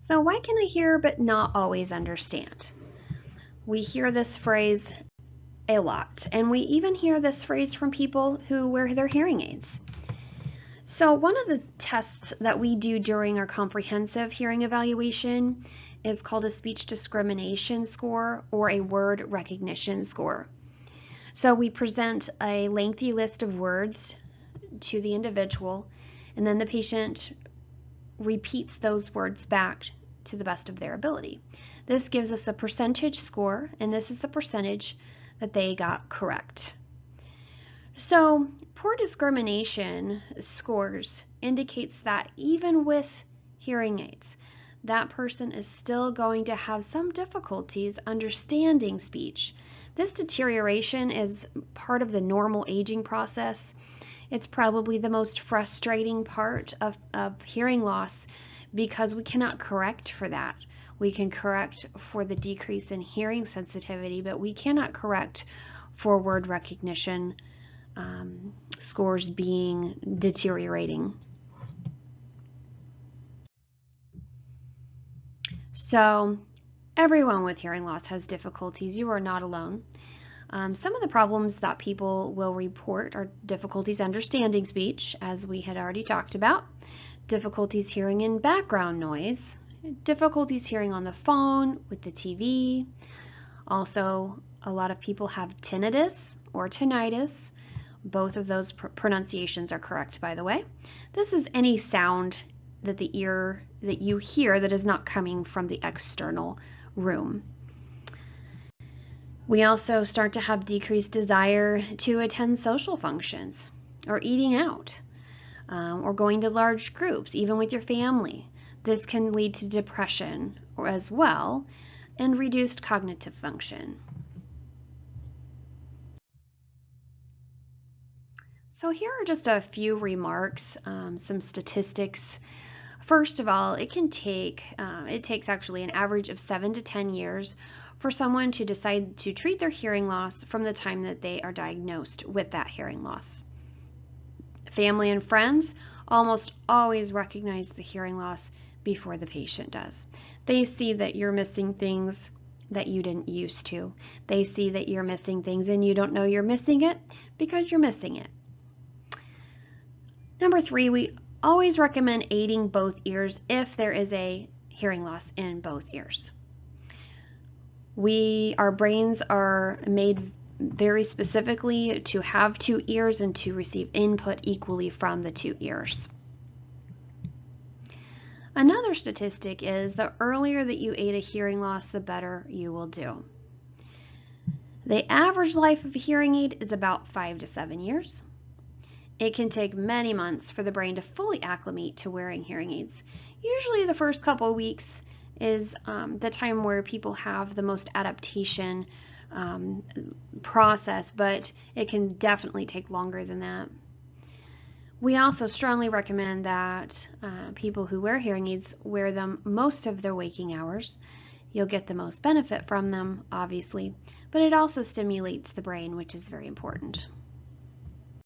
So why can I hear but not always understand? We hear this phrase a lot, and we even hear this phrase from people who wear their hearing aids. So one of the tests that we do during our comprehensive hearing evaluation is called a speech discrimination score or a word recognition score. So we present a lengthy list of words to the individual, and then the patient repeats those words back to the best of their ability. This gives us a percentage score, and this is the percentage that they got correct. So poor discrimination scores indicates that even with hearing aids, that person is still going to have some difficulties understanding speech. This deterioration is part of the normal aging process. It's probably the most frustrating part of hearing loss because we cannot correct for that. We can correct for the decrease in hearing sensitivity, but we cannot correct for word recognition scores being deteriorating. So everyone with hearing loss has difficulties. You are not alone. Some of the problems that people will report are difficulties understanding speech, as we had already talked about, difficulties hearing in background noise, difficulties hearing on the phone, with the TV. Also, a lot of people have tinnitus or tinnitus. Both of those pronunciations are correct, by the way. This is any sound that you hear that is not coming from the external room. We also start to have decreased desire to attend social functions or eating out or going to large groups, even with your family. This can lead to depression as well and reduced cognitive function. So here are just a few remarks, some statistics. First of all, it takes actually an average of 7 to 10 years for someone to decide to treat their hearing loss from the time that they are diagnosed with that hearing loss. Family and friends almost always recognize the hearing loss before the patient does. They see that you're missing things that you didn't used to. They see that you're missing things and you don't know you're missing it because you're missing it. Number 3, we always recommend aiding both ears if there is a hearing loss in both ears. Our brains are made very specifically to have 2 ears and to receive input equally from the 2 ears. Another statistic is the earlier that you aid a hearing loss, the better you will do. The average life of a hearing aid is about 5 to 7 years. It can take many months for the brain to fully acclimate to wearing hearing aids. Usually the first couple of weeks is the time where people have the most adaptation process, but it can definitely take longer than that. We also strongly recommend that people who wear hearing aids wear them most of their waking hours. You'll get the most benefit from them, obviously, but it also stimulates the brain, which is very important.